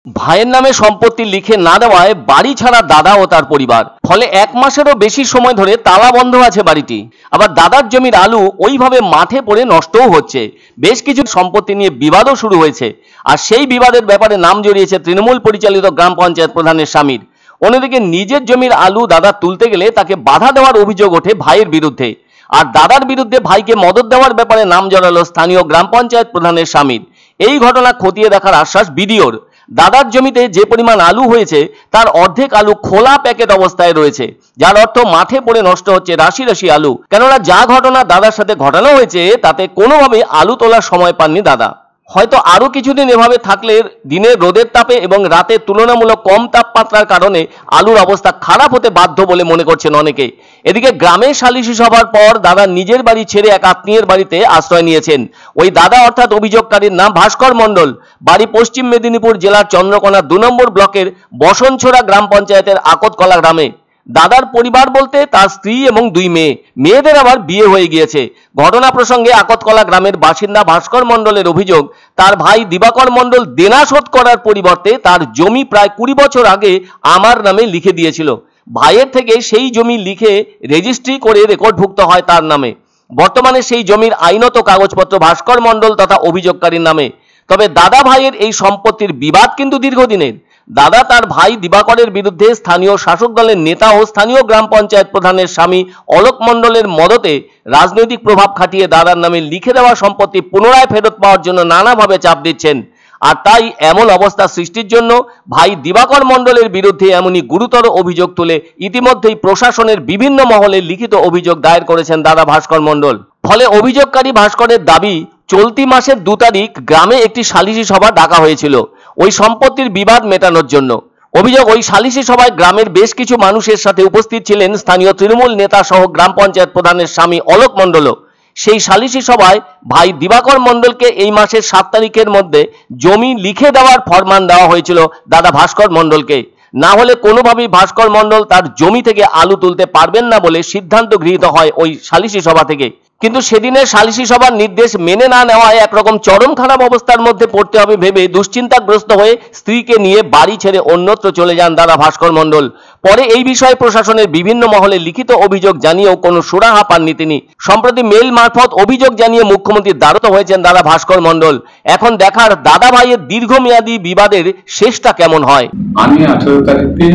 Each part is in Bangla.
ভাইয়ের নামে সম্পত্তি লিখে না দেওয়ায় বাড়ি ছাড়া দাদা ও তার পরিবার। ফলে 1 মাসেরও বেশি সময় ধরে তালা বন্ধ আছে বাড়িটি। আবার দাদার জমির আলু ওইভাবে মাঠে পড়ে নষ্টও হচ্ছে। বেশ কিছু সম্পত্তি নিয়ে বিবাদও শুরু হয়েছে। আর সেই বিবাদের ব্যাপারে নাম জড়িয়েছে তৃণমূল পরিচালিত গ্রাম পঞ্চায়েত প্রধানের স্বামীর। অন্যদিকে নিজের জমির আলু দাদা তুলতে গেলে তাকে বাধা দেওয়ার অভিযোগ ওঠে ভাইয়ের বিরুদ্ধে। আর দাদার বিরুদ্ধে ভাইকে মদদ দেওয়ার ব্যাপারে নাম জড়ালো স্থানীয় গ্রাম পঞ্চায়েত প্রধানের স্বামীর। এই ঘটনা খতিয়ে দেখার আশ্বাস বিডিওর। দাদার জমিতে যে পরিমাণ আলু হয়েছে তার অর্ধেক আলু খোলা প্যাকেট অবস্থায় রয়েছে, যার অর্থ মাঠে পড়ে নষ্ট হচ্ছে রাশি রাশি আলু। কেননা যা ঘটনা দাদার সাথে ঘটানো হয়েছে তাতে কোনোভাবে আলু তোলার সময় পাননি দাদা। হয়তো আরো কিছুদিন এভাবে থাকলে দিনের রোদের তাপে এবং রাতের তুলনামূলক কম তাপমাত্রার কারণে আলুর অবস্থা খারাপ হতে বাধ্য বলে মনে করছেন অনেকে। এদিকে গ্রামে সালিশি সভার পর দাদা নিজের বাড়ি ছেড়ে এক আত্মীয়ের বাড়িতে আশ্রয় নিয়েছেন। ওই দাদা অর্থাৎ অভিযোগকারীর নাম ভাস্কর মণ্ডল, বাড়ি পশ্চিম মেদিনীপুর জেলার চন্দ্রকোনা 2 নম্বর ব্লকের বসনছোড়া গ্রাম পঞ্চায়েতের আকতকলা গ্রামে। দাদার পরিবার বলতে তার স্ত্রী এবং 2 মেয়ে, মেয়েদের আবার বিয়ে হয়ে গিয়েছে। ঘটনা প্রসঙ্গে আকতকলা গ্রামের বাসিন্দা ভাস্কর মণ্ডলের অভিযোগ, তার ভাই দিবাকর মণ্ডল দেনা শোধ করার পরিবর্তে তার জমি প্রায় 20 বছর আগে আমার নামে লিখে দিয়েছিল। ভাইয়ের থেকে সেই জমি লিখে রেজিস্ট্রি করে রেকর্ডভুক্ত হয় তার নামে। বর্তমানে সেই জমির আইনত কাগজপত্র ভাস্কর মণ্ডল তথা অভিযোগকারীর নামে। তবে দাদা ভাইয়ের এই সম্পত্তির বিবাদ কিন্তু দীর্ঘদিনের। দাদা তার ভাই দিবাকরের বিরুদ্ধে স্থানীয় শাসক দলের নেতা ও স্থানীয় গ্রাম পঞ্চায়েত প্রধানের স্বামী অলোক মণ্ডলের মদতে রাজনৈতিক প্রভাব খাটিয়ে দাদার নামে লিখে দেওয়া সম্পত্তি পুনরায় ফেরত পাওয়ার জন্য নানাভাবে চাপ দিচ্ছেন। আর তাই এমন অবস্থা সৃষ্টির জন্য ভাই দিবাকর মণ্ডলের বিরুদ্ধে এমনই গুরুতর অভিযোগ তুলে ইতিমধ্যেই প্রশাসনের বিভিন্ন মহলে লিখিত অভিযোগ দায়ের করেছেন দাদা ভাস্কর মণ্ডল। ফলে অভিযোগকারী ভাস্করের দাবি, চলতি মাসের 2 তারিখ গ্রামে একটি সালিশি সভা ডাকা হয়েছিল ওই সম্পত্তির বিবাদ মেটানোর জন্য। অভিযোগ, ওই সালিশি সভায় গ্রামের বেশ কিছু মানুষের সাথে উপস্থিত ছিলেন স্থানীয় তৃণমূল নেতা সহ গ্রাম পঞ্চায়েত প্রধানের স্বামী অলোক মণ্ডলও। সেই সালিশি সভায় ভাই দিবাকর মণ্ডলকে এই মাসের 7 তারিখের মধ্যে জমি লিখে দেওয়ার ফরমান দেওয়া হয়েছিল দাদা ভাস্কর মণ্ডলকে। না হলে কোনোভাবেই ভাস্কর মণ্ডল তার জমি থেকে আলু তুলতে পারবেন না বলে সিদ্ধান্ত গৃহীত হয় ওই সালিশি সভা থেকে। কিন্তু সেদিনের সালিশি সভার নির্দেশ মেনে না নেওয়ায় একরকম চরম খারাপ অবস্থার মধ্যে পড়তে হবে ভেবে দুশ্চিন্তাগ্রস্ত হয়ে স্ত্রীকে নিয়ে বাড়ি ছেড়ে অন্যত্র চলে যান দাদা ভাস্কর মণ্ডল। পরে এই বিষয়ে প্রশাসনের বিভিন্ন মহলে লিখিত অভিযোগ জানিয়েও কোনো সুরাহা পাননি তিনি। সম্প্রতি মেল মারফত অভিযোগ জানিয়ে মুখ্যমন্ত্রীর দ্বারস্থ হয়েছেন দাদা ভাস্কর মণ্ডল। এখন দেখার দাদা ভাইয়ের দীর্ঘমেয়াদী বিবাদের শেষটা কেমন হয়। আমি 18 তারিখে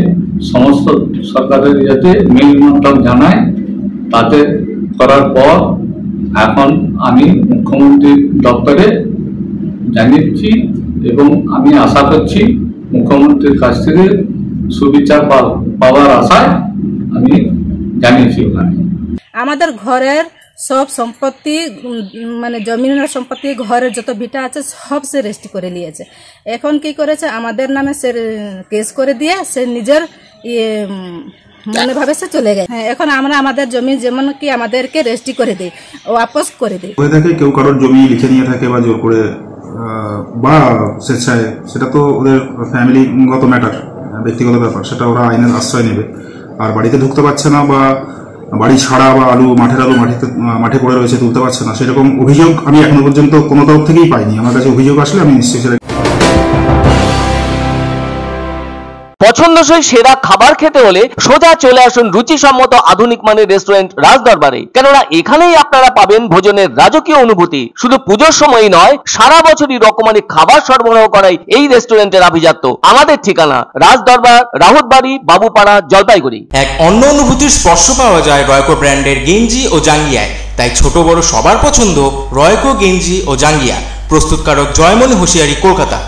সমস্ত সরকারের যাতে মেল মারফত জানাই, তাতে করার পর এখন আমি মুখ্যমন্ত্রীর দপ্তরে জানিয়েছি এবং আমি আশা করছি মুখ্যমন্ত্রীর কাছ থেকে সুবিচার পাওয়ার আশায় আমি জানিয়েছি। ওখানে আমাদের ঘরের সব সম্পত্তি, মানে জমিনের সম্পত্তি, ঘরের যত ভিটা আছে সব সে রেজিস্ট্রি করে নিয়েছে। এখন কি করেছে, আমাদের নামে সে কেস করে দিয়ে সে নিজের মনে ভাবে সে চলে গেছে। এখন আমরা আমাদের জমি যেমন কি আমাদেরকে রেজিস্ট্রি করে দেই, ওয়াপস করে দেই। কেউ কারোর জমি লিখে নিয়ে থাকে বা জোর করে বা স্বেচ্ছায়, সেটা তো ওদের ফ্যামিলিগত ম্যাটার, ব্যক্তিগত ব্যাপার, সেটা ওরা আইনের আশ্রয় নেবে। আর বাড়িতে ঢুকতে পারছে না বা বাড়ি ছাড়া বা মাঠের আলু মাঠে পড়ে রয়েছে তুলতে পারছে না, সেরকম অভিযোগ আমি এখনো পর্যন্ত কোনো তরফ থেকেই পাইনি। আমার কাছে অভিযোগ আসলে আমি নিশ্চয়ই পছন্দসই সেরা খাবার খেতে হলে সোজা চলে আসুন রুচিসম্মত আধুনিক মানের রেস্টুরেন্ট রাজদরবারে। কেননা এখানেই আপনারা পাবেন ভোজনের রাজকীয় অনুভূতি। শুধু পুজোর সময়ই নয়, সারা বছরই রকমারি খাবার সরবরাহ করাই এই রেস্টুরেন্টের আভিজাত্য। আমাদের ঠিকানা রাজদরবার, রাহুতবাড়ি, বাবুপাড়া, জলপাইগুড়ি। এক অন্য অনুভূতির স্পর্শ পাওয়া যায় রয়কো ব্র্যান্ডের গেঞ্জি ও জাঙ্গিয়ায়। তাই ছোট বড় সবার পছন্দ রয়কো গেঞ্জি ও জাঙ্গিয়া। প্রস্তুতকারক জয়মনি হোশিয়ারি, কলকাতা।